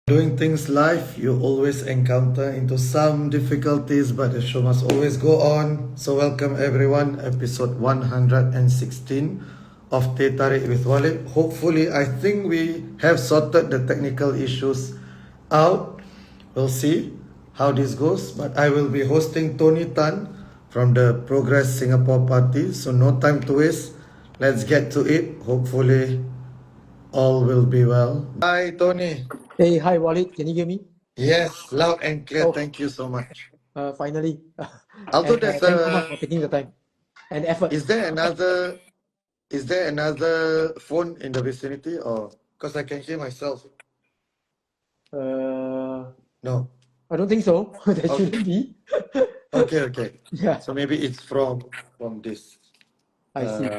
Doing things live, you always encounter into some difficulties, but the show must always go on. So welcome everyone, episode 116 of Teh Tarik with Walid. Hopefully, I think we have sorted the technical issues out. We'll see how this goes, but I will be hosting Tony Tan from the Progress Singapore Party. So no time to waste. Let's get to it. Hopefully, all will be well. Hi, Tony. Hey, hi Walid, can you hear me? Yes, loud and clear. Oh, Thank you so much. finally. Although And there's thanks so much a, for taking the time and effort. is there another, is there another phone in the vicinity, or because I can hear myself? Uh, No. I don't think so. There Okay. shouldn't be. Okay. Yeah, So maybe it's from this. I see.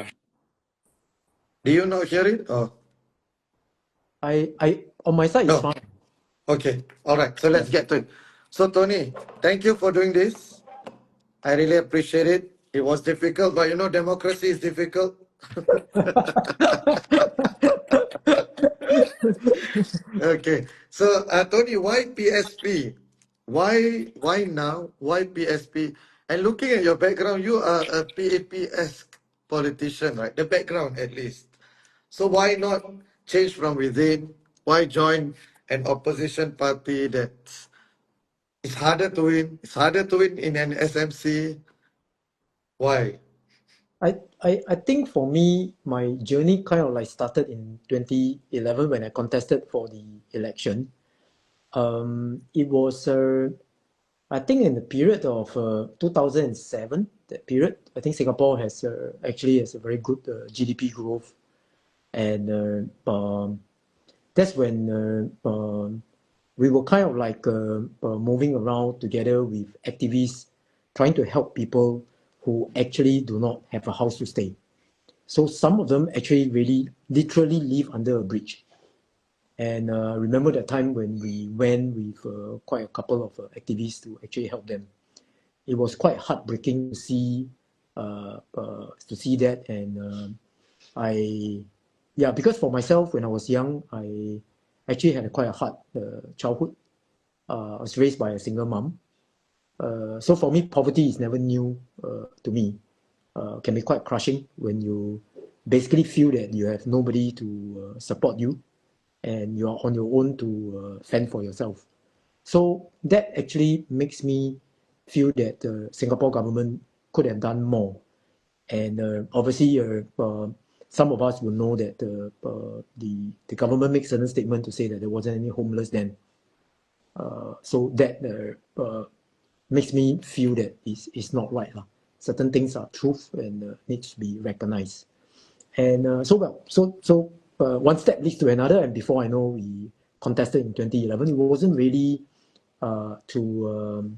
Do you not hear it? Or I on my side it's no? fine. Okay. All right. So Yeah. let's get to it. So Tony, thank you for doing this. I really appreciate it. It was difficult, but you know, democracy is difficult. Okay. So, Tony, why PSP? Why now? Why PSP? And looking at your background, you are a PAP-esque politician, right? The background, at least. So why not change from within? Why join an opposition party that is harder to win? It's harder to win in an SMC. Why? I think for me, my journey kind of like started in 2011 when I contested for the election. It was I think in the period of 2007, that period, I think Singapore has actually has a very good GDP growth, and that's when we were kind of like moving around together with activists, trying to help people who actually do not have a house to stay. So some of them actually really literally live under a bridge. And remember that time when we went with quite a couple of activists to actually help them. It was quite heartbreaking to see that, and I, yeah, because for myself when I was young, I actually had quite a hard childhood. I was raised by a single mom, so for me, poverty is never new to me. Can be quite crushing when you basically feel that you have nobody to support you, and you are on your own to fend for yourself. So that actually makes me feel that the Singapore government could have done more. And obviously, some of us will know that the government makes certain statement to say that there wasn't any homeless then. So that makes me feel that it's not right. Certain things are truth and needs to be recognized. And one step leads to another, and before I know, we contested in 2011. It wasn't really to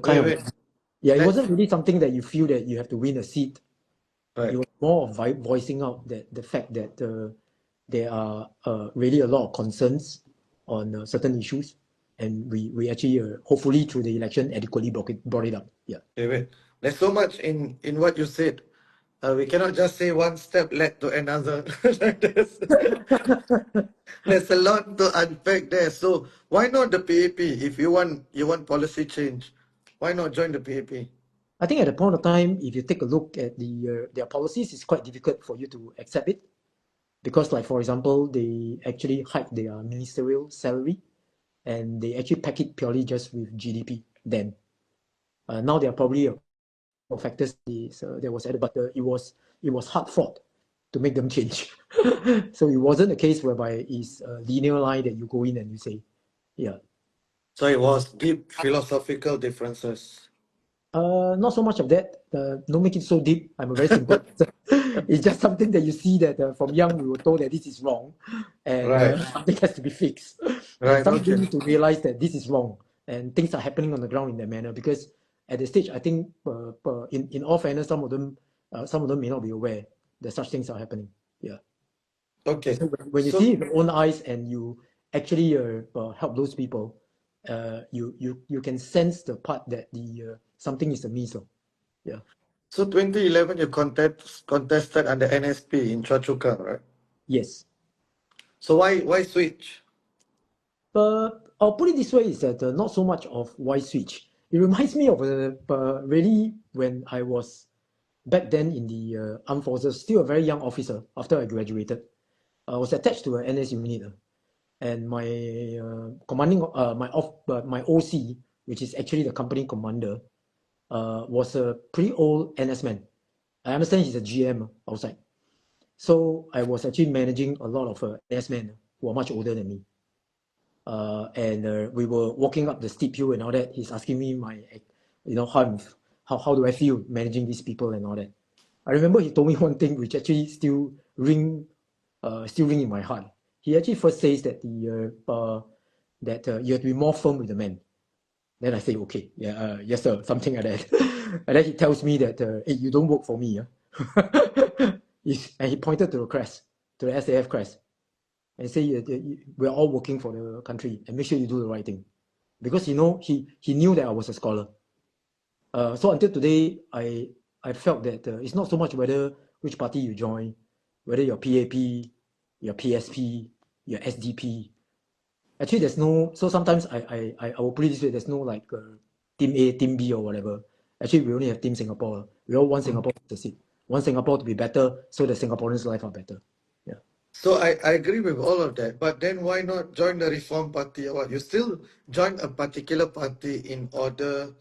kind Wait. of, yeah, it Let's wasn't really something that you feel that you have to win a seat. It right. was more of voicing out that the fact that there are really a lot of concerns on certain issues, and we actually hopefully through the election adequately brought it up. Yeah. Wait. There's so much in what you said. We cannot just say one step led to another. there's, there's a lot to unpack there. So why not the PAP? If you want policy change, why not join the PAP? I think at the point of time, if you take a look at their policies, it's quite difficult for you to accept it because, like for example, they actually hike their ministerial salary, and they actually pack it purely just with GDP. Then now there are probably a factors that was added, but it was hard fought to make them change. So it wasn't a case whereby it's a linear line that you go in and you say, yeah. So it was deep philosophical differences. Not so much of that. Don't make it so deep. I'm a very simple person. It's just something that you see that from young we were told that this is wrong, and Right. something has to be fixed. And Right. somebody Okay. need to realize that this is wrong, and things are happening on the ground in that manner. Because at the stage, I think, in all fairness, some of them may not be aware that such things are happening. Yeah. Okay. So when you see So it with your own eyes and you actually help those people, you can sense the part that the something is amiss. Yeah. so 2011 you contested under NSP in Choa Chu Kang, right? Yes. So why switch? I'll put it this way: is that not so much of why switch. It reminds me of really when I was back then in the armed forces, still a very young officer after I graduated. I was attached to an NS unit, and my my OC, which is actually the company commander, was a pretty old NS man. I understand he's a GM outside. So I was actually managing a lot of NS men who are much older than me. And we were walking up the steep hill and all that. He's asking me how do I feel managing these people and all that. I remember he told me one thing which actually still ring in my heart. He actually first says that you have to be more firm with the men. Then I say, okay, yeah, yes sir, something like that. And then he tells me that, hey, you don't work for me. And he pointed to the crest, to the SAF crest, and say, we're all working for the country, and make sure you do the right thing. Because he knew that I was a scholar. So until today, I felt that it's not so much which party you join, whether you're PAP, your PSP, your SDP. Actually, there's no. So sometimes I will put it this way: there's no like Team A, Team B, or whatever. Actually, we only have Team Singapore. We all want Singapore to succeed, want Singapore to be better, so the Singaporeans' life are better. Yeah. So I agree with all of that, but then why not join the Reform Party or what? You still join a particular party in order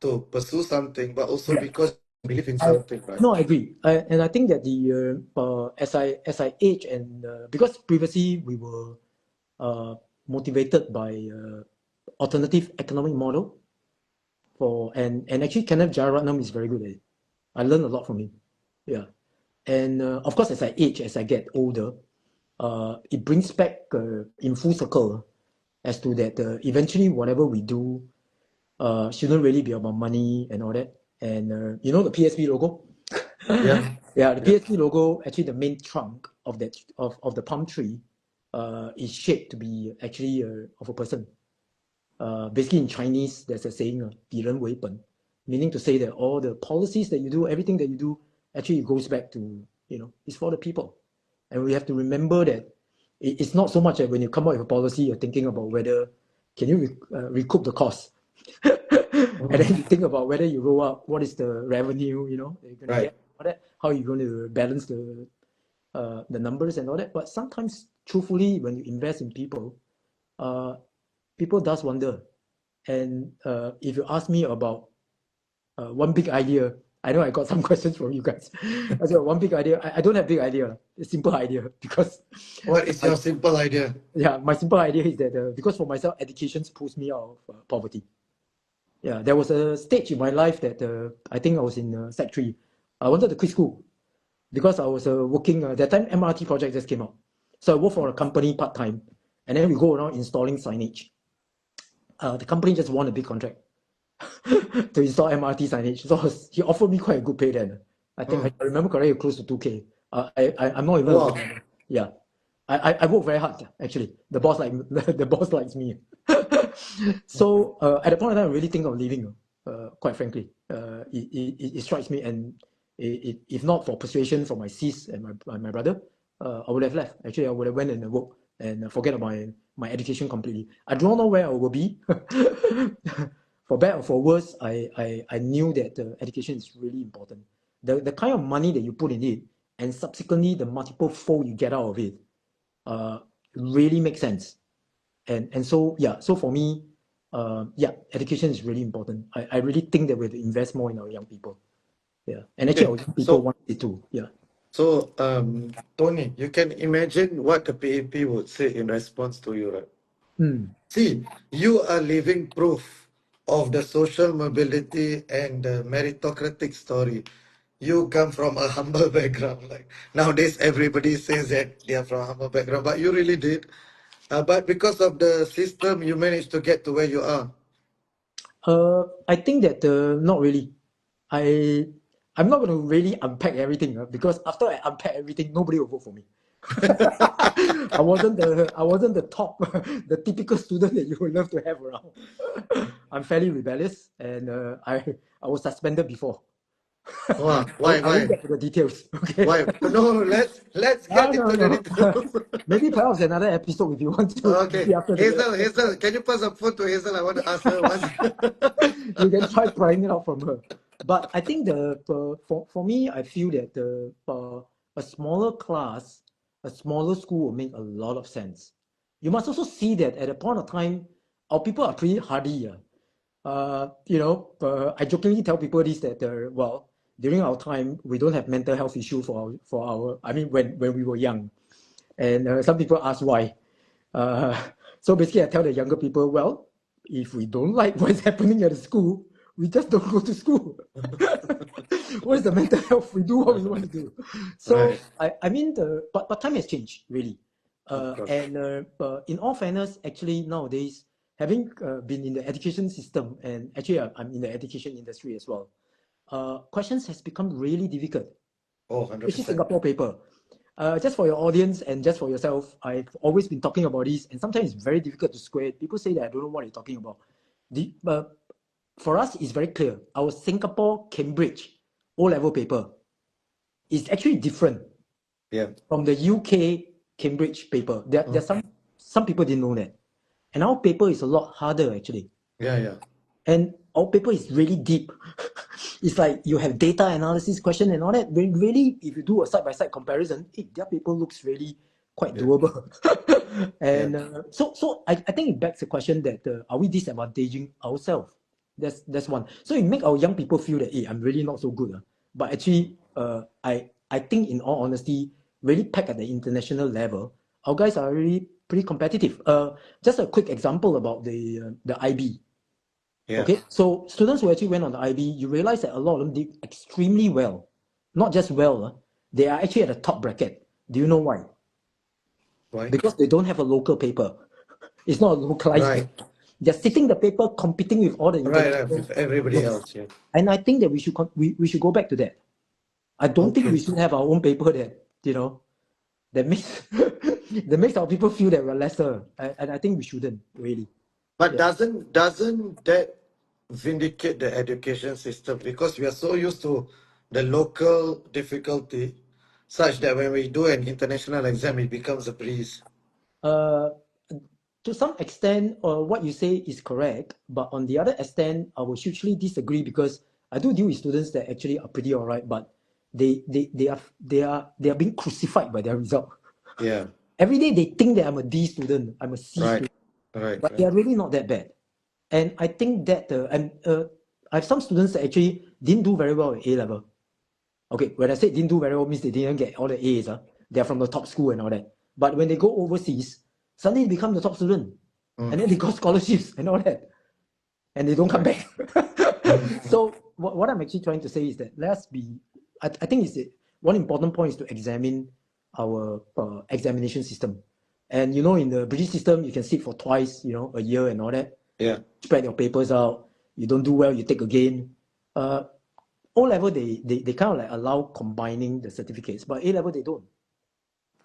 to pursue something, but also Yeah. because you believe in I, something, right? no, I agree. And I think that as I age and because previously we were motivated by alternative economic model and actually Kenneth Jararatnam is very good at it. I learned a lot from him. Yeah. And of course, as I age, as I get older, it brings back in full circle as to that eventually whatever we do shouldn't really be about money and all that. And the PSP logo? Yeah. Yeah, the Yeah. PSP logo, actually the main trunk of the palm tree is shaped to be actually of a person. Basically in Chinese, there's a saying, 以人为本, meaning to say that all the policies that you do, everything that you do, actually goes back to, it's for the people. And we have to remember that it's not so much that when you come up with a policy, you're thinking about whether can you recoup the cost. And then you think about whether you roll out, what is the revenue, that you're going to Right. get, all that, how are you going to balance the numbers and all that. But sometimes, truthfully, when you invest in people, people does wonder. And if you ask me about one big idea, I know I got some questions from you guys. I said one big idea. I don't have big idea, a simple idea because What is your simple idea? my simple idea is that because for myself, education pulls me out of poverty. Yeah, there was a stage in my life that I think I was in Sec 3. I wanted to quit school because I was working, that time MRT project just came out. So I worked for a company part-time and then we go around installing signage. The company just won a big contract to install MRT signage. So he offered me quite a good pay then. I think I remember correctly, close to 2K. I'm not even Wow. yeah. I work very hard actually. The boss the boss likes me. So at the point of time, I really think of leaving. Quite frankly, it strikes me, and if not for persuasion from my sis and my brother, I would have left. Actually, I would have went and worked and forget about my education completely. I don't know where I will be. For better or for worse, I knew that education is really important. The kind of money that you put in it, and subsequently the multiple fold you get out of it, really makes sense. And so so for me, education is really important. I really think that we have to invest more in our young people. Yeah, and actually Okay. our young people So want it too. Yeah. so Tony, you can imagine what the PAP would say in response to you, right? Mm. See, you are living proof of the social mobility and the meritocratic story. You come from a humble background. Like nowadays, everybody says that they are from a humble background, but you really did. But because of the system, you managed to get to where you are. I think that not really. I I'm not going to really unpack everything because after I unpack everything, nobody will vote for me. I wasn't the top, the typical student that you would love to have around. I'm fairly rebellious, and I was suspended before. Wow, I won't get to the details. Okay. why? No, let's No, get no, into the no. details. Maybe perhaps another episode if you want to. Okay, Maybe after the Hazel, can you pass a phone to Hazel? I want to ask her once. you can try prying it out from her. But I think for me, I feel that a smaller class, a smaller school will make a lot of sense. You must also see that at a point of time, our people are pretty hardy. I jokingly tell people this that well, during our time, we don't have mental health issue for our. I mean, when we were young, and some people ask why. Uh, so basically, I tell the younger people, well, if we don't like what's happening at the school, we just don't go to school. What is the mental health? We do what we want to do. So Right, I mean but time has changed really. of course. And in all fairness, actually nowadays, having been in the education system, and actually I'm in the education industry as well, questions has become really difficult, Oh, especially 100%. Singapore paper. Just for your audience and just for yourself, I've always been talking about this, and sometimes it's very difficult to square it. People say that I don't know what you're talking about. For us, it's very clear. Our Singapore Cambridge O-level paper is actually different Yeah. from the UK Cambridge paper. There's some people didn't know that. And our paper is a lot harder actually. Yeah. And our paper is really deep. It's like you have data analysis question and all that. When really, if you do a side-by-side comparison, their paper looks really quite Yeah. doable. Yeah. And so I think it begs the question that are we disadvantaging ourselves? That's one. So it make our young people feel that, hey, I'm really not so good. But actually, I think in all honesty, really packed at the international level, our guys are really pretty competitive. Just a quick example about the IB. Yeah. Okay, so students who actually went on the IB, you realize that a lot of them did extremely well. Not just well, they are actually at the top bracket. Do you know why? Why? Because they don't have a local paper. It's not a localized Right. paper. They're sitting the paper competing with all the Right. international With everybody papers. else. Yeah. And I think that we should go back to that. I don't think Okay. we should have our own paper that makes that makes our people feel that we're lesser. And I think we shouldn't really. But Yeah. doesn't that vindicate the education system because we are so used to the local difficulty, such that when we do an international exam, it becomes a breeze. Uh, to some extent, what you say is correct, but on the other extent, I will hugely disagree because I do deal with students that actually are pretty alright, but they are being crucified by their result. Yeah. Every day they think that I'm a D student, I'm a C Right. student, Right. but they are really not that bad. And I think that I have some students that actually didn't do very well at A level. Okay, when I say didn't do very well means they didn't get all the A's. They're from the top school and all that. But when they go overseas, suddenly they become the top student. And then they got scholarships and all that. And they don't come Right. back. So what I'm actually trying to say is that I think one important point is to examine our examination system. And in the British system, you can sit for twice, a year and all that. Yeah. Spread your papers out. You don't do well, you take again. O level they kind of like allow combining the certificates, but A level they don't.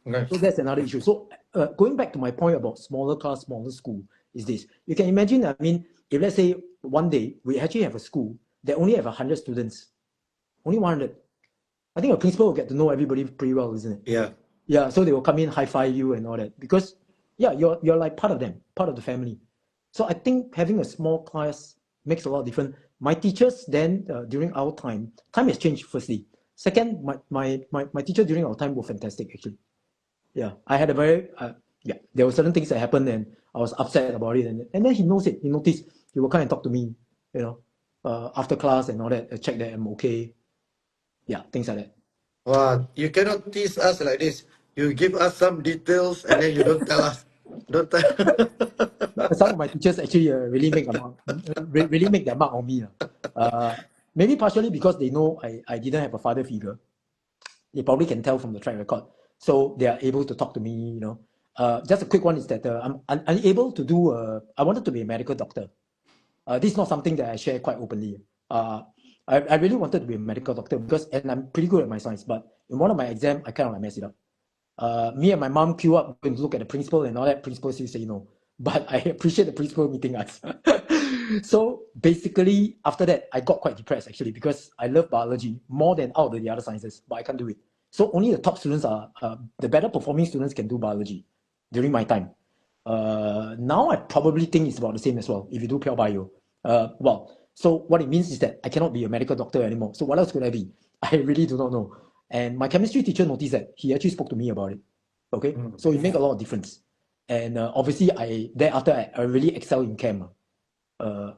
Right. So that's another issue. So going back to my point about smaller class, smaller school, is this. You can imagine, I mean, if let's say one day we actually have a school that only have 100 students, only 100, I think a principal will get to know everybody pretty well, isn't it? Yeah. Yeah, so they will come in, high-five you and all that. Because, yeah, you're like part of them, part of the family. So I think having a small class makes a lot of difference. My teachers then, during our time has changed, firstly. Second, my teacher during our time were fantastic, actually. Yeah, I had a very, there were certain things that happened and I was upset about it. And then he knows it. He noticed. He will come and talk to me, after class and all that, check that I'm okay. Yeah, things like that. Wow, you cannot tease us like this. You give us some details and then you don't tell us. Don't tell. Some of my teachers actually really make really make their mark on me. Maybe partially because they know I didn't have a father figure. They probably can tell from the track record. So they are able to talk to me, Just a quick one is that I'm unable to do, I wanted to be a medical doctor. This is not something that I share quite openly. I really wanted to be a medical doctor and I'm pretty good at my science, but in one of my exams, I kind of like messed it up. Me and my mom queue up and look at the principal and all that. Principal still say no, but I appreciate the principal meeting us. So basically, after that, I got quite depressed actually because I love biology more than all the other sciences, but I can't do it. So only the top students the better performing students can do biology during my time. Now I probably think it's about the same as well if you do pure bio. So what it means is that I cannot be a medical doctor anymore. So what else could I be? I really do not know. And my chemistry teacher noticed that. He actually spoke to me about it. Okay, so it made a lot of difference. And obviously, I really excel in chem.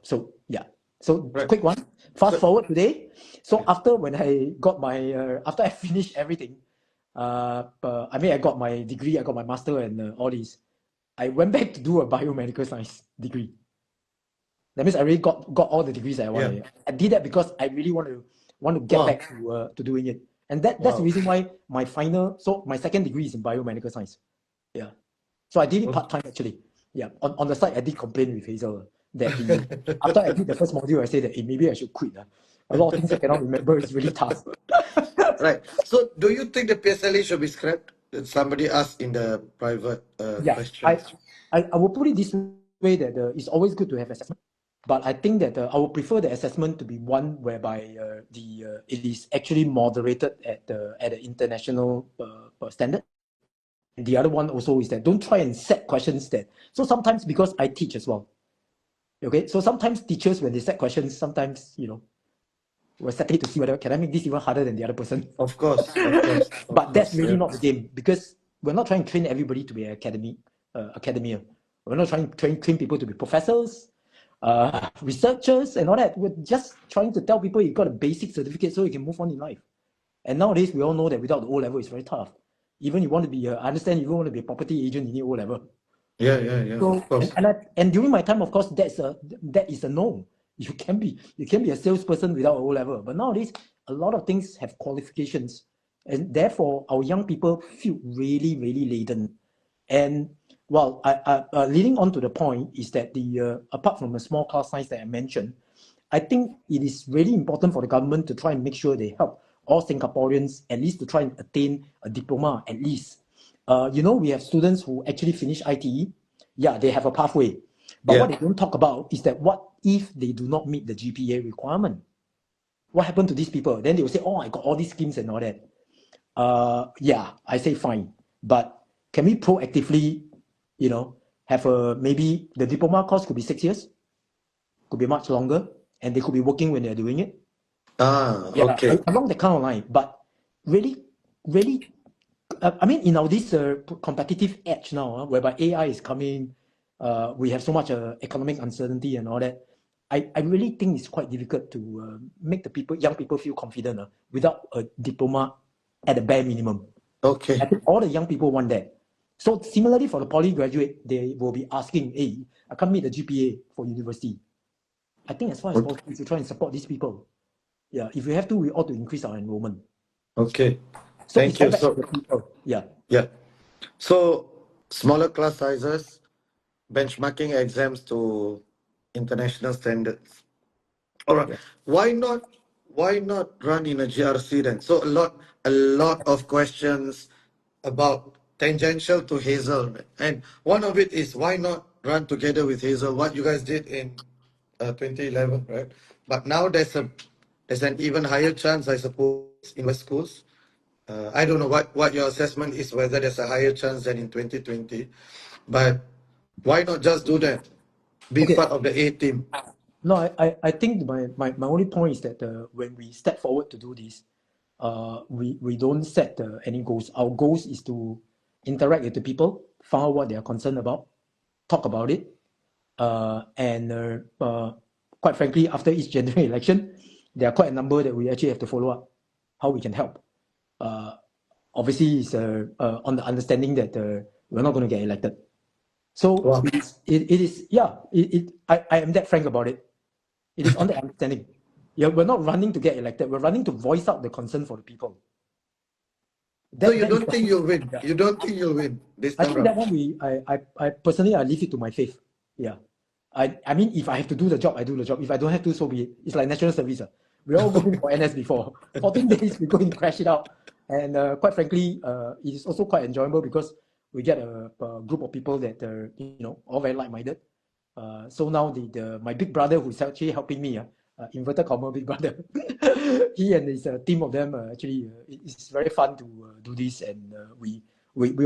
So yeah. So Right. quick one. Fast So, forward today. So after when I got my after I finished everything, I mean I got my degree, I got my master and all these. I went back to do a biomedical science degree. That means I really got all the degrees that I yeah. wanted. I did that because I really want to get Wow. back to doing it. And that's the Wow. reason why my second degree is in biomedical science. Yeah. So I did it part time actually. Yeah. On the side, I did complain with Hazel that after I did the first module, I said that maybe I should quit. A lot of things I cannot remember. It's really tough. Right. So, do you think the PSLE should be scrapped? Somebody asked in the private Yeah. questions. I will put it this way that it's always good to have assessment, but I think that I would prefer the assessment to be one whereby it is actually moderated at the international standard. The other one also is that don't try and set questions that. So sometimes because I teach as well, okay. So sometimes teachers when they set questions, sometimes we're setting it to see whether can I make this even harder than the other person. Of course. Of course. Of But that's course. really Yeah. not the game because we're not trying to train everybody to be an academia. We're not trying to train people to be professors, researchers, and all that. We're just trying to tell people you got a basic certificate so you can move on in life. And nowadays, we all know that without the O level, it's very tough. Even you want to be, I understand, you want to be a property agent, you need O level. Yeah. Yeah. Yeah. So Of course. and during my time, of course, that is a no. You can be a salesperson without a O level. But nowadays, a lot of things have qualifications, and therefore our young people feel really really laden. And well, leading on to the point is that apart from the small class size that I mentioned, I think it is really important for the government to try and make sure they help all Singaporeans at least to try and attain a diploma at least. We have students who actually finish ITE. Yeah, they have a pathway. But Yeah. what they don't talk about is that what if they do not meet the GPA requirement? What happened to these people? Then they will say, oh, I got all these schemes and all that. Yeah, I say fine. But can we proactively, have maybe the diploma course could be 6 years, could be much longer, and they could be working when they're doing it. Yeah, Okay. along the kind of line. But really, really, I mean, in our this competitive edge now, whereby AI is coming, we have so much economic uncertainty and all that. I really think it's quite difficult to make young people feel confident without a diploma at the bare minimum. Okay. I think all the young people want that. So similarly for the poly graduate, they will be asking, hey, I can't meet the GPA for university. I think as far as possible, we should try and support these people. Yeah, if we have to, we ought to increase our enrollment. Okay. So it's Thank all you. back to So, the people. Yeah. yeah. So, smaller class sizes, benchmarking exams to international standards. All right. Yeah. Why not run in a GRC then? So a lot of questions about tangential to Hazel. And one of it is why not run together with Hazel, what you guys did in 2011, right? But now there's an even higher chance, I suppose, in West schools. I don't know what your assessment is, whether there's a higher chance than in 2020. But why not just do that? Be Okay. part of the A team. No, I think my only point is that when we step forward to do this, we don't set any goals. Our goals is to interact with the people, find out what they are concerned about, talk about it, and quite frankly, after each general election, there are quite a number that we actually have to follow up, how we can help. Uh, Obviously, it's on the understanding that we're not going to get elected. So Wow. it is, yeah, I am that frank about it. It is on the understanding. Yeah, we're not running to get elected. We're running to voice out the concern for the people. So That you is don't think you'll win? yeah. You don't think you'll win this I time think that around? one I personally I leave it to my faith. Yeah. I mean if I have to do the job, I do the job. If I don't have to, so be it. It's like national service. We all go in for NS before. 14 days we go and crash it out. And quite frankly, it is also quite enjoyable because we get a group of people that all very like-minded. So now my big brother, who's actually helping me, inverted comma big brother, he and his team of them actually, it's very fun to do this, and we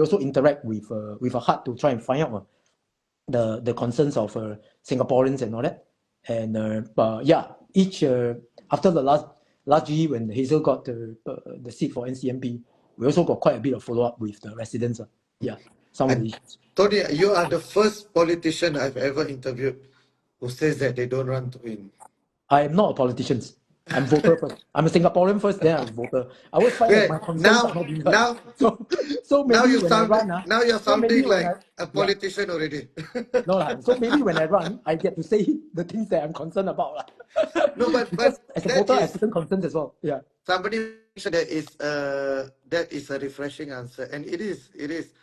also interact with a heart to try and find out the concerns of Singaporeans and all that. And yeah, each after the last GE, when Hazel got the seat for NCMP, we also got quite a bit of follow up with the residents. Yeah, some of the And issues. Tony, you are the first politician I've ever interviewed who says that they don't run to win. I am not a politician. I'm voter first. I'm a Singaporean first, then I'm a voter. I always find that Wait, my concerns are not being heard. now, So maybe when I run, now you're so maybe sounding when I like a yeah. politician already. No lah. So maybe when I run, I get to say the things that I'm concerned about lah. No, but Because as a that voter, I have is certain concerns as well. Yeah. somebody mentioned that is a refreshing answer, and it is.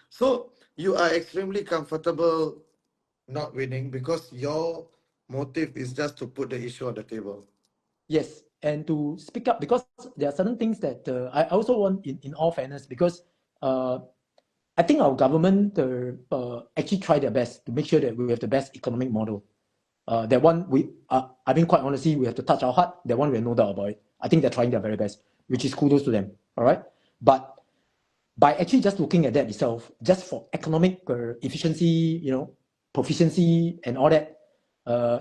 So you are extremely comfortable not winning because your motive is just to put the issue on the table. Yes, and to speak up, because there are certain things that I also want, in all fairness, because I think our government actually try their best to make sure that we have the best economic model. That one, I mean, quite honestly, we have to touch our heart. That one, we have no doubt about it. I think they're trying their very best, which is kudos to them. All right, but by actually just looking at that itself, just for economic efficiency, proficiency and all that,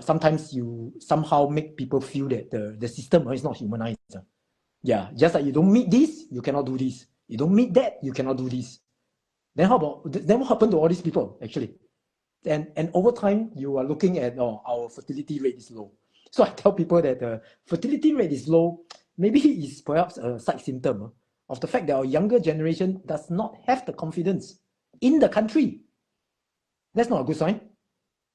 sometimes you somehow make people feel that the system is not humanized. Yeah, just like you don't meet this, you cannot do this. You don't meet that, you cannot do this. Then what happened to all these people actually? And over time, you are looking at our fertility rate is low. So I tell people that the fertility rate is low, maybe it's perhaps a side symptom of the fact that our younger generation does not have the confidence in the country. That's not a good sign.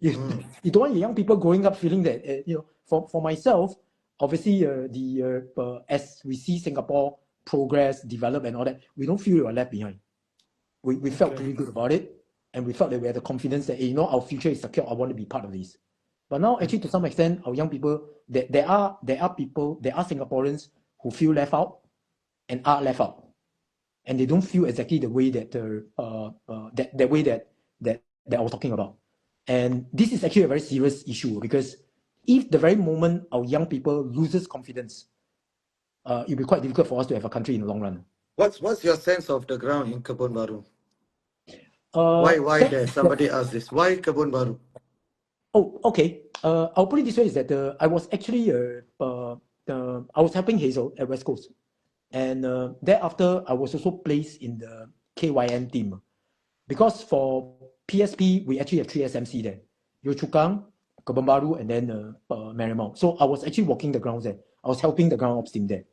You don't want young people growing up feeling that, for myself, obviously, as we see Singapore progress, develop, and all that, we don't feel we are left behind. We felt pretty good about it, and we felt that we had the confidence that, our future is secure. I want to be part of this. But now, actually, to some extent, our young people, there are Singaporeans who feel left out and are left out, and they don't feel exactly the way that that way that I was talking about. And this is actually a very serious issue, because if the very moment our young people loses confidence, it'll be quite difficult for us to have a country in the long run. What's your sense of the ground in Kebun Baru? Why there? Somebody asked this. Why Kebun Baru? Oh, okay. I'll put it this way: is that I was actually I was helping Hazel at West Coast, and thereafter I was also placed in the KYN team, because for PSP we actually have 3 SMC there: Yio Chu Kang, Kebun Baru, and then Marymount. So I was actually walking the grounds there. I was helping the ground ops team there.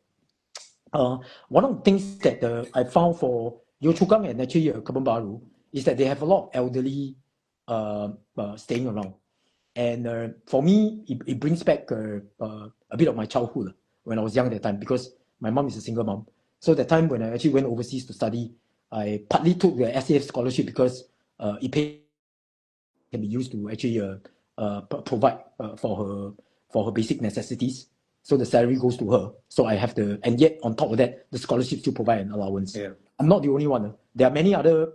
One of the things that I found for Yio Chu Kang and actually Kebun Baru is that they have a lot of elderly staying around. And for me, it brings back a bit of my childhood when I was young at that time, because my mom is a single mom. So that time when I actually went overseas to study, I partly took the SAF scholarship because it can be used to actually provide for her basic necessities. So the salary goes to her. So I have and yet on top of that, the scholarship still provide an allowance. Yeah. I'm not the only one. There are many other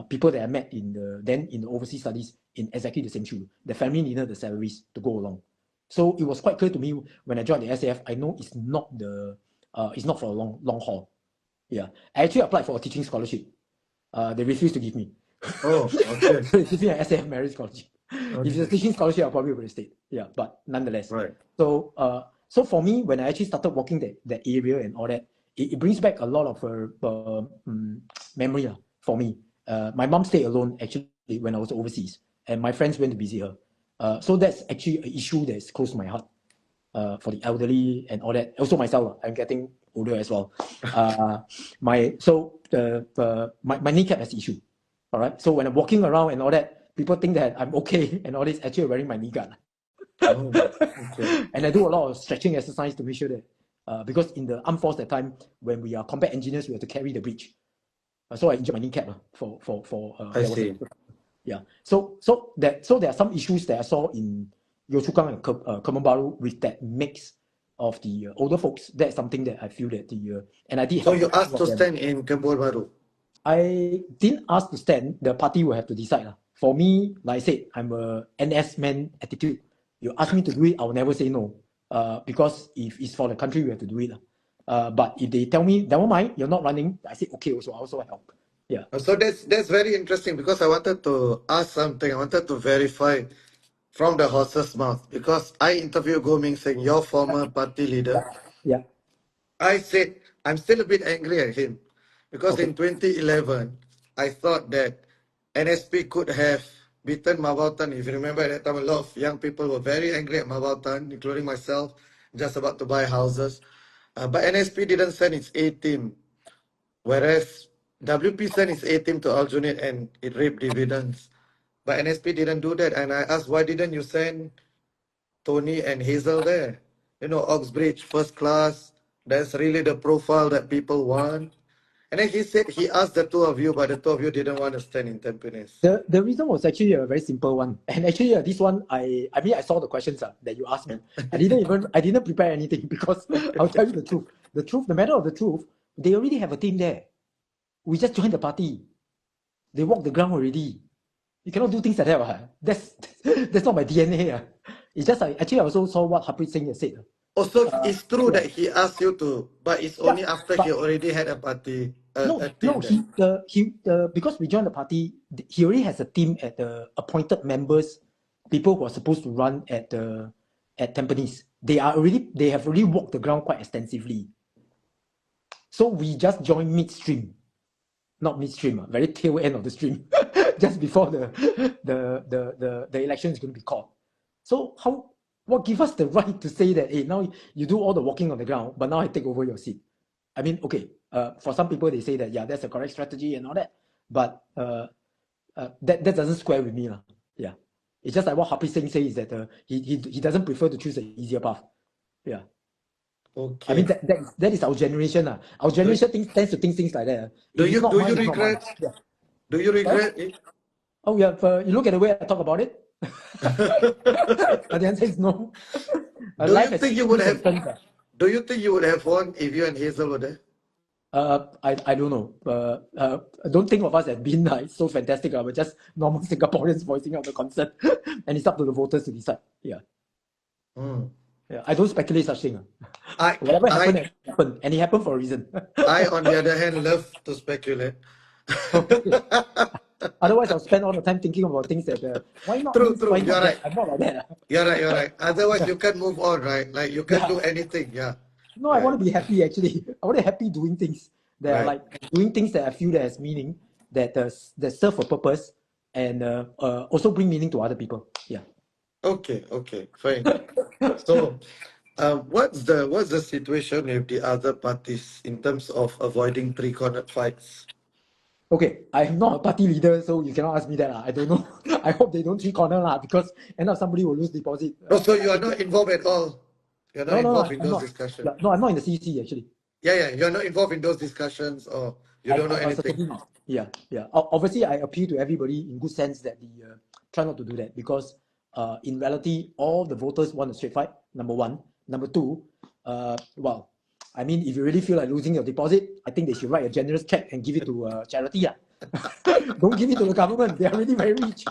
people that I met in the overseas studies in exactly the same shoe. The family needed the salaries to go along. So it was quite clear to me when I joined the SAF, I know it's not for a long haul. Yeah. I actually applied for a teaching scholarship. They refused to give me. Oh, okay. So they give me an SAF merit scholarship. Okay. If it's a teaching scholarship, I probably would have stayed. Yeah, but nonetheless. Right. So for me, when I actually started walking that area and all that, it brings back a lot of memory for me. My mom stayed alone actually when I was overseas, and my friends went to visit her. So that's actually an issue that's close to my heart, for the elderly and all that. Also myself, I'm getting older as well. My kneecap has issue. All right. So when I'm walking around and all that, people think that I'm okay and all this. Actually, I'm wearing my knee guard. Oh, okay. And I do a lot of stretching exercise to make sure that, because in the armed force that time, when we are combat engineers, we have to carry the bridge. So I injured my kneecap I see. yeah. So there are some issues that I saw in Yio Chu Kang and Kebun Baru with that mix of the older folks. That's something that I feel that and I did. So you asked to stand in Kebun Baru? I didn't ask to stand. The party will have to decide. For me, like I said, I'm a NS man attitude. You ask me to do it, I'll never say no. Because if it's for the country, we have to do it. But if they tell me, never mind, you're not running, I say, okay, also, I also help. Yeah. So that's very interesting because I wanted to ask something. I wanted to verify from the horse's mouth because I interviewed Goh Ming Seng, your former party Yeah. leader. Yeah. I said I'm still a bit angry at him because in Okay. 2011 I thought that NSP could have beaten Mabautan. If you remember at that time, a lot of young people were very angry at Mabautan, including myself, just about to buy houses. But NSP didn't send its A team, whereas WP sent its A team to Aljunied and it reaped dividends. But NSP didn't do that, and I asked, why didn't you send Tony and Hazel there? You know, Oxbridge, first class. That's really the profile that people want. And then he said he asked the two of you, but the two of you didn't want to stand in Tampines. The reason was actually a very simple one. And actually, this one, I mean, I saw the questions that you asked me. I didn't prepare anything because I'll tell you the truth. The matter of the truth, they already have a team there. We just joined the party. They walk the ground already. You cannot do things like that. That's not my DNA. It's just like, actually, I also saw what Harpreet Singh has said. Also, it's true Yeah. that he asked you to, but it's Yeah, only after but he already had a party, a no, team there. because we joined the party, he already has a team at the appointed members, people who are supposed to run at Tampines. They have already walked the ground quite extensively. So we just joined midstream, not midstream, very tail end of the stream, just before the election is going to be called. So what gives us the right to say that, hey, now you do all the walking on the ground, but now I take over your seat? I mean, okay, for some people they say that, yeah, that's a correct strategy and all that, but that doesn't square with me. Yeah. It's just like what Happy Singh says, that he doesn't prefer to choose the easier path. Yeah. I mean, Okay. that is our generation. Our Do, generation tends to think things like that. do If it's you not do mine, you it's not mine. regret? Yeah. Do you Sorry? regret it? Oh, yeah. You look at the way I talk about it. The answer is no. Do Life you has think you would twists and have? turns. Do you think you would have won if you and Hazel were there? I don't know. Don't think of us as being like so fantastic. We're just normal Singaporeans voicing out the concern, and it's up to the voters to decide. Yeah, Hmm. yeah. I don't speculate such thing. I, Whatever happened, I, it happened, and it happened for a reason. on the other hand, love to speculate. Okay. Otherwise, I'll spend all the time thinking about things that why not True, this, why true. You're not that. right. I'm not like that. You're right. You're right. Otherwise, Yeah, you can't move on, right? Like you can't yeah. do anything. Yeah. No, I Right. want to be happy actually. I want to be happy doing things that are Right. like doing things that I feel that has meaning, that serve a purpose, and also bring meaning to other people. Yeah. Okay. Okay. Fine. So, what's the situation with the other parties in terms of avoiding three-cornered fights? Okay, I'm not a party leader, so you cannot ask me that. I don't know. I hope they don't three corner because end up somebody will lose deposit. Oh, so you I are think not involved at all. You're not no, involved in I'm those not. discussions. Yeah, no, I'm not in the CC actually. Yeah, yeah. You're not involved in those discussions, or you don't know I anything. certainly not. Yeah, yeah. Obviously, I appeal to everybody in good sense that try not to do that because in reality, all the voters want a straight fight. Number one. Number two, well, I mean, if you really feel like losing your deposit, I think they should write a generous check and give it to charity. Yeah. Don't give it to the government. They are already very rich.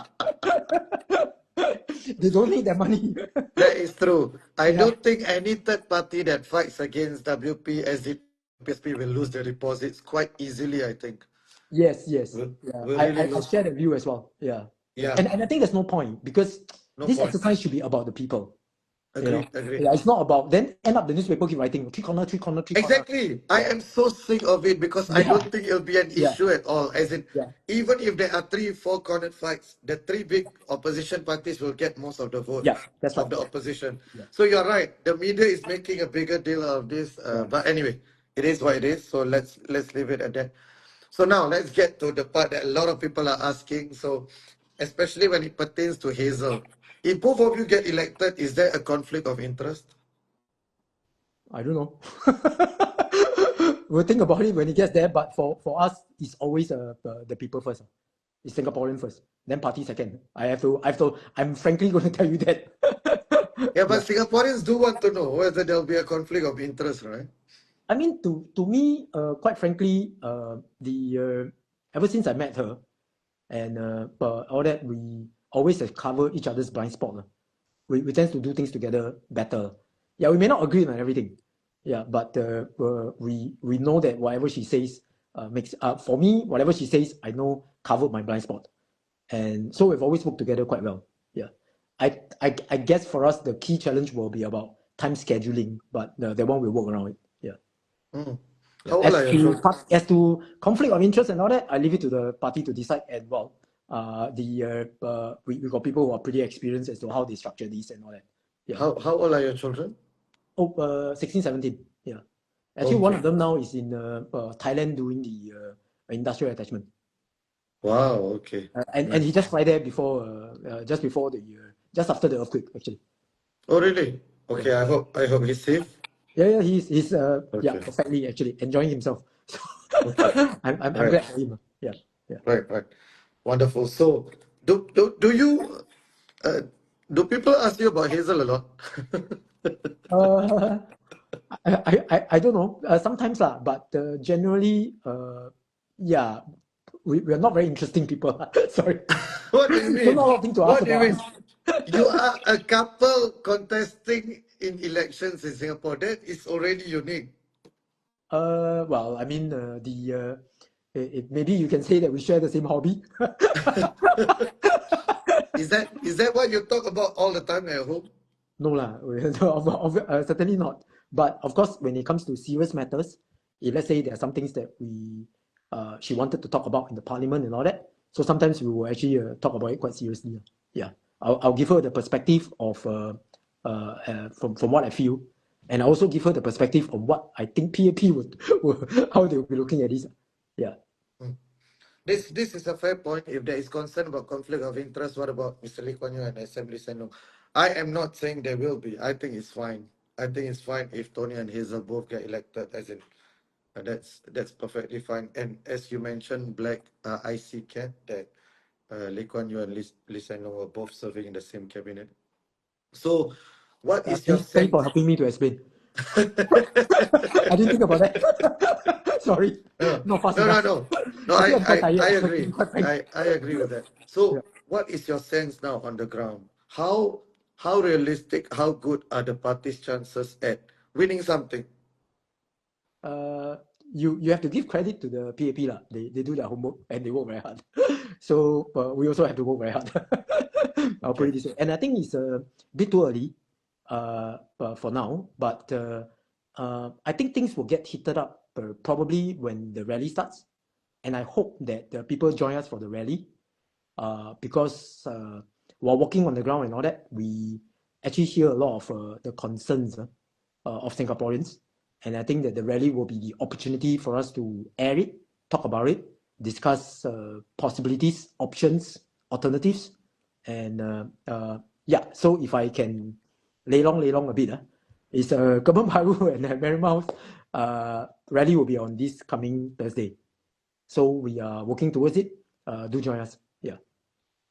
They don't need that money. That is true. I Yeah. don't think any third party that fights against WP, SDP, or PSP will lose their deposits quite easily, I think. Yes, yes. Will, Yeah. will really I lose. share that view as well. Yeah. Yeah. Yeah, And I think there's no point because no this point. exercise should be about the people. Agreed, agreed. Yeah, it's not about then end up the newspaper keep writing three corner, three corner, three corner. Exactly. I Yeah. am so sick of it because I Yeah. don't think it'll be an Yeah. issue at all. As in, Yeah. even if there are three, four cornered fights, the three big opposition parties will get most of the Yeah. votes That's of right. the opposition. Yeah. So you're right. The media is making a bigger deal out of this. Yeah. But anyway, it is what it is. So let's leave it at that. So now let's get to the part that a lot of people are asking. So especially when it pertains to Hazel. If both of you get elected, is there a conflict of interest? I don't know. We'll think about it when it gets there, but for us, it's always the people first. It's Singaporean first, then party second. I'm frankly going to tell you that. Yeah, but Yeah. Singaporeans do want to know whether there'll be a conflict of interest, right? I mean, to me, quite frankly, ever since I met her, and but all that we always have covered each other's blind spot. We tend to do things together better. Yeah, we may not agree on everything. Yeah, but we know that whatever she says makes for me, whatever she says, I know covered my blind spot, and so we've always worked together quite well. Yeah, I guess for us the key challenge will be about time scheduling, but that one will work around it. Yeah. Mm. Yeah. How old are your children? As to conflict of interest and all that, I leave it to the party to decide. And well, we got people who are pretty experienced as to how they structure these and all that. Yeah. How old are your children? 16, 17. Yeah. Actually, one Okay. of them now is in Thailand doing the industrial attachment. Wow. Okay. And he Nice. just fly there before just after the earthquake actually. Oh, really? Yeah. Okay. I hope he's safe. Yeah, he's Okay. perfectly actually enjoying himself. So Okay. I'm Right. glad for him. Yeah. Yeah. Right. Right. Wonderful. So, do you do people ask you about Hazel a lot? Uh, I don't know. Sometimes lah, but generally, yeah, we're not very interesting people. Sorry. What do you So mean? not a lot of things to ask What do you about mean? us. You are a couple contesting in elections in Singapore. That is already unique. Well, I mean, maybe you can say that we share the same hobby. Is that what you talk about all the time at home? No lah, certainly not. But of course, when it comes to serious matters, if let's say there are some things that she wanted to talk about in the parliament and all that, so sometimes we will actually talk about it quite seriously. Yeah, I'll give her the perspective of from what I feel, and I also give her the perspective of what I think PAP would how they will be looking at this. Yeah. Hmm. This is a fair point. If there is concern about conflict of interest, what about Mr. Lee Kuan Yew and Assembly Senung? I am not saying there will be. I think it's fine. I think it's fine if Tony and Hazel both get elected. As in, that's perfectly fine. And as you mentioned, Black IC Cat, that Lee Kuan Yew and Lee Hsien Loong were both serving in the same cabinet. So, what is your Thanks for sense? helping me to explain. I didn't think about that. Sorry, No, not fast no, no, enough. no. No, Actually, I'm quite I tired, to be agree. quite frank. I agree with that. Yeah. So, what is your sense now on the ground? How realistic, how good are the party's chances at winning something? Uh, you have to give credit to the PAP lah. They do their homework and they work very hard. So we also have to work very hard. I'll put Okay. it this way. And I think it's a bit too early for now. But I think things will get heated up probably when the rally starts. And I hope that the people join us for the rally because while walking on the ground and all that, we actually hear a lot of the concerns of Singaporeans. And I think that the rally will be the opportunity for us to air it, talk about it, discuss possibilities, options, alternatives. And yeah, so if I can lay long a bit, it's Kebun Baru and Marymount rally will be on this coming Thursday. So we are working towards it. Do join us. Yeah.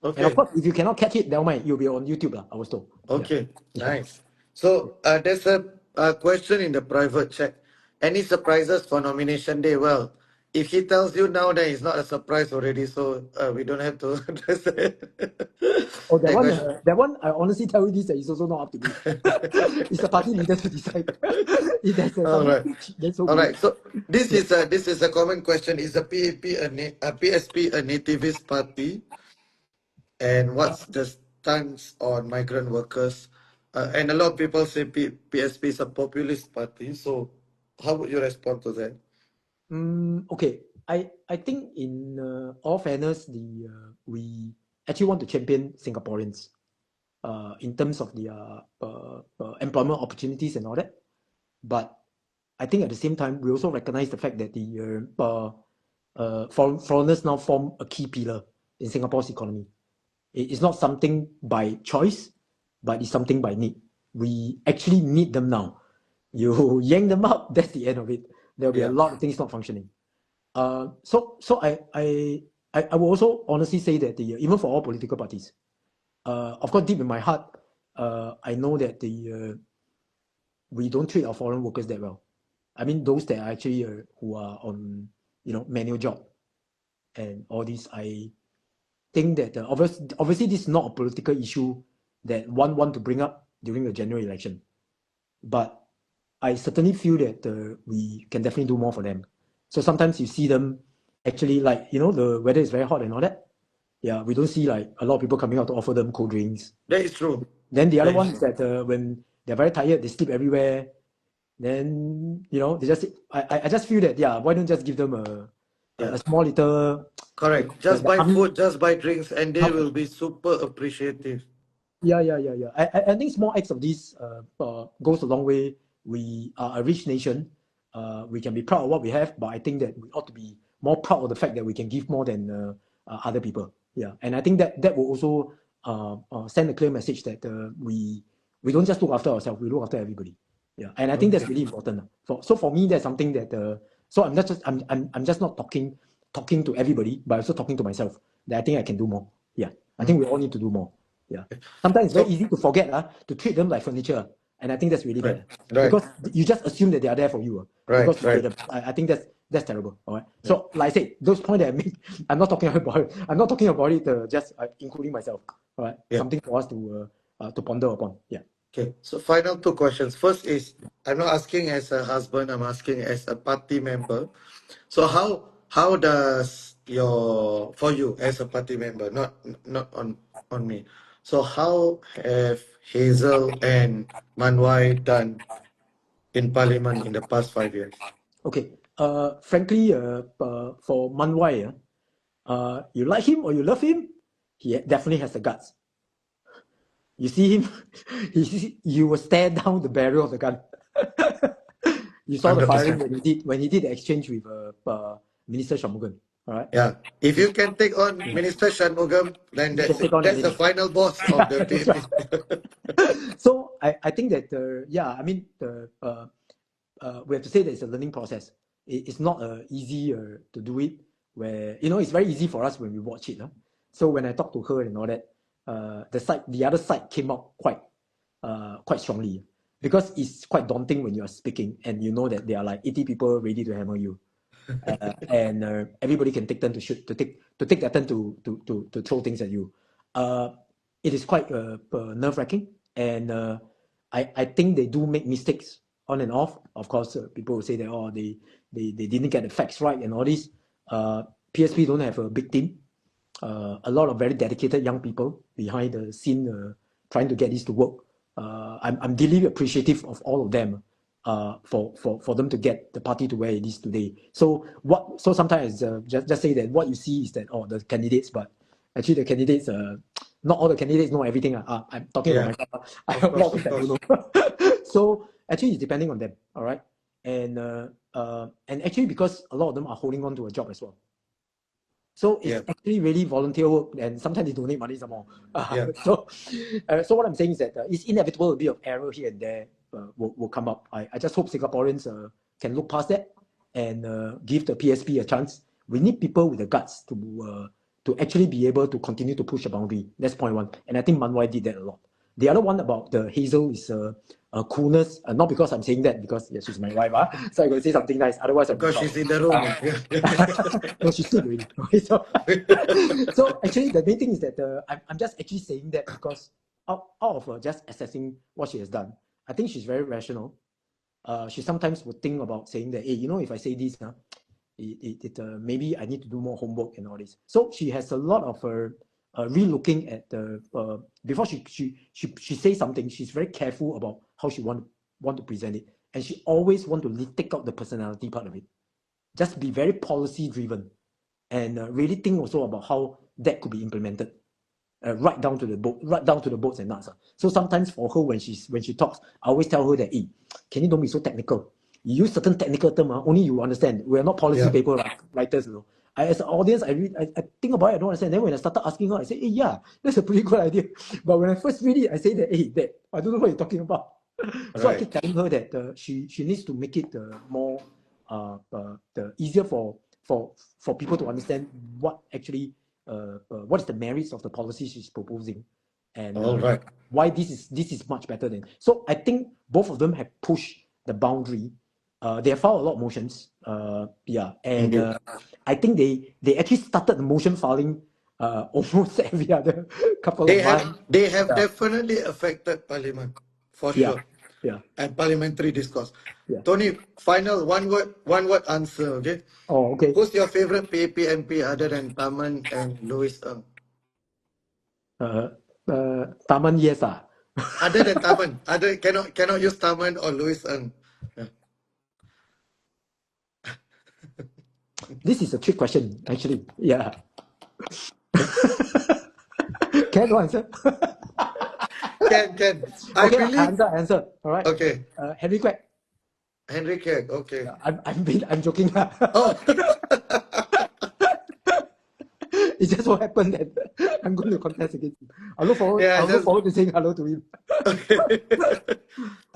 And of Okay. course, if you cannot catch it, never mind. You'll be on YouTube, I was told. Yeah. Okay. Yeah. Nice. So, there's a question in the private chat. Any surprises for nomination day? Well, if he tells you now, then it's not a surprise already. So, we don't have to address that. Oh, That question. that one, I honestly tell you this, that it's also not up to me. It's the party leader to decide. If there's All something right. pitch, then so All be right. it. So Yeah. this is a common question. Is the PAP a PSP a nativist party? And what's the stance on migrant workers? And a lot of people say PSP is a populist party. So how would you respond to that? Okay. I think in all fairness, we actually want to champion Singaporeans in terms of the employment opportunities and all that. But I think at the same time, we also recognize the fact that the foreigners now form a key pillar in Singapore's economy. It's not something by choice, but it's something by need. We actually need them now. You yank them out, that's the end of it. There'll be a Yeah. lot of things not functioning. So I will also honestly say that even for all political parties, of course, deep in my heart, I know that we don't treat our foreign workers that well. I mean, those that are actually who are on manual job and all these, think that obviously this is not a political issue that one want to bring up during the general election, but I certainly feel that we can definitely do more for them. So sometimes you see them actually, like, the weather is very hot and all that. Yeah, we don't see like a lot of people coming out to offer them cold drinks. That is true. Then the other That one is is that when they're very tired, they sleep everywhere. Then they just I just feel that, yeah, why don't just give them Yeah. a small little Correct. the, Just the buy army. food, just buy drinks, and they will be super appreciative. Yeah. I think small acts of this goes a long way. We are a rich nation. We can be proud of what we have, but I think that we ought to be more proud of the fact that we can give more than other people. Yeah, and I think that will also send a clear message that we don't just look after ourselves; we look after everybody. Yeah, and I think that's really important. For me, that's something that so I'm just not talking to everybody, but also talking to myself. That I think I can do more. Yeah, I think we all need to do more. Yeah. Sometimes it's very So, easy to forget to treat them like furniture. And I think that's really bad. right, Because you just assume that they are there for you. right, Because you pay right. them. I think that's terrible. All right. So like I said, those points that I make, I'm not talking about it. I'm not talking about it just including myself. All right. Yeah. Something for us to ponder upon. Yeah. Okay. So final two questions. First is, I'm not asking as a husband, I'm asking as a party member. So how does for you as a party member, not on me. So how have Hazel and Manwai done in Parliament in the past 5 years? Okay. Frankly, for Manwai, you like him or you love him, he definitely has the guts. You see him, you will stare down the barrel of the gun. You saw the firing 100%. when he did the exchange with Minister Shanmugam. All right. Yeah. If you can take on Minister Shanmugam, then You can that's take it. on That's the anything. final boss of the That's PSP. right. So I think that I mean we have to say that it's a learning process. It's not easy to do it. Where it's very easy for us when we watch it. So when I talk to her and all that, the other side came out quite strongly, because it's quite daunting when you are speaking and you know that there are like 80 people ready to hammer you, and everybody can take turn to shoot to take their turn to throw things at you. It is quite nerve wracking, and I think they do make mistakes on and off. Of course, people will say that they didn't get the facts right and all this. PSP don't have a big team. A lot of very dedicated young people behind the scene trying to get this to work. I'm really appreciative of all of them for them to get the party to where it is today. So sometimes just say that what you see is that the candidates, but actually the candidates not all the candidates know everything. I'm talking about Yeah, myself. I of have a lot course, of things of I don't course. know. So actually it's depending on them. All right. And actually because a lot of them are holding on to a job as well. So it's Yeah, actually really volunteer work, and sometimes they donate money some more. yeah. So what I'm saying is that it's inevitable a bit of error here and there will come up. I just hope Singaporeans can look past that and give the PSP a chance. We need people with the guts to actually be able to continue to push the boundary. That's point one. And I think Manwai did that a lot. The other one about the Hazel is coolness. Not because I'm saying that, because she's my wife. So I'm going to say something nice. Otherwise, I'll be Because proud. she's in the room. Yeah. No, she's sleep already. Okay, so actually, the main thing is that I'm just actually saying that because out of just assessing what she has done, I think she's very rational. She sometimes would think about saying that, hey, if I say this, maybe I need to do more homework and all this. So she has a lot of re-looking at the before she says something. She's very careful about how she want to present it, and she always want to take out the personality part of it. Just be very policy driven, and really think also about how that could be implemented. Right down to the bolts and nuts. So sometimes for her, when she talks, I always tell her that, hey, can you don't be so technical? You use certain technical term, only you understand. We are not policy Yeah. paper writers. As an audience, I think about it, I don't understand. Then when I started asking her, I say, hey, yeah, that's a pretty good idea. But when I first read it, I say that, hey, that I don't know what you're talking about. So I keep telling her that she needs to make it more easier for people to understand what actually what is the merits of the policy she's proposing, and All right. why this is much better than. So I think both of them have pushed the boundary. They have filed a lot of motions. And Indeed. I think they actually started the motion filing almost every other couple They of months. have Yeah, definitely affected Parliament, for yeah, sure, yeah, and parliamentary discourse. yeah. Tony, final one word answer, okay? Oh, okay. Who's your favorite PAP MP other than Taman and Louis Ng? Taman, yes. Other than Taman, cannot use Taman or Louis Ng. Yeah. This is a trick question, actually. Yeah. Can you answer? Can. I Okay, believe. I answer. All right. Okay, Henry Quack. Henry Keg. Okay. Yeah, I'm joking. Oh, It just so happened that I'm going to contest against him. yeah. I'll look Just forward to saying hello to him. okay.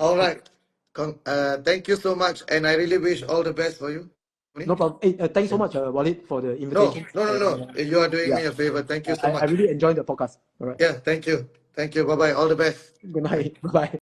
All right. Thank you so much, and I really wish all the best for you, Tony. No problem. Hey, thanks so Yeah. much, Walid, for the No, invitation. no, no, And no. You are doing yeah, me a favor. Thank you so I much. really enjoyed the podcast. All right. Yeah, thank you. Thank you. Bye bye. All the best. Good Bye. night. Bye.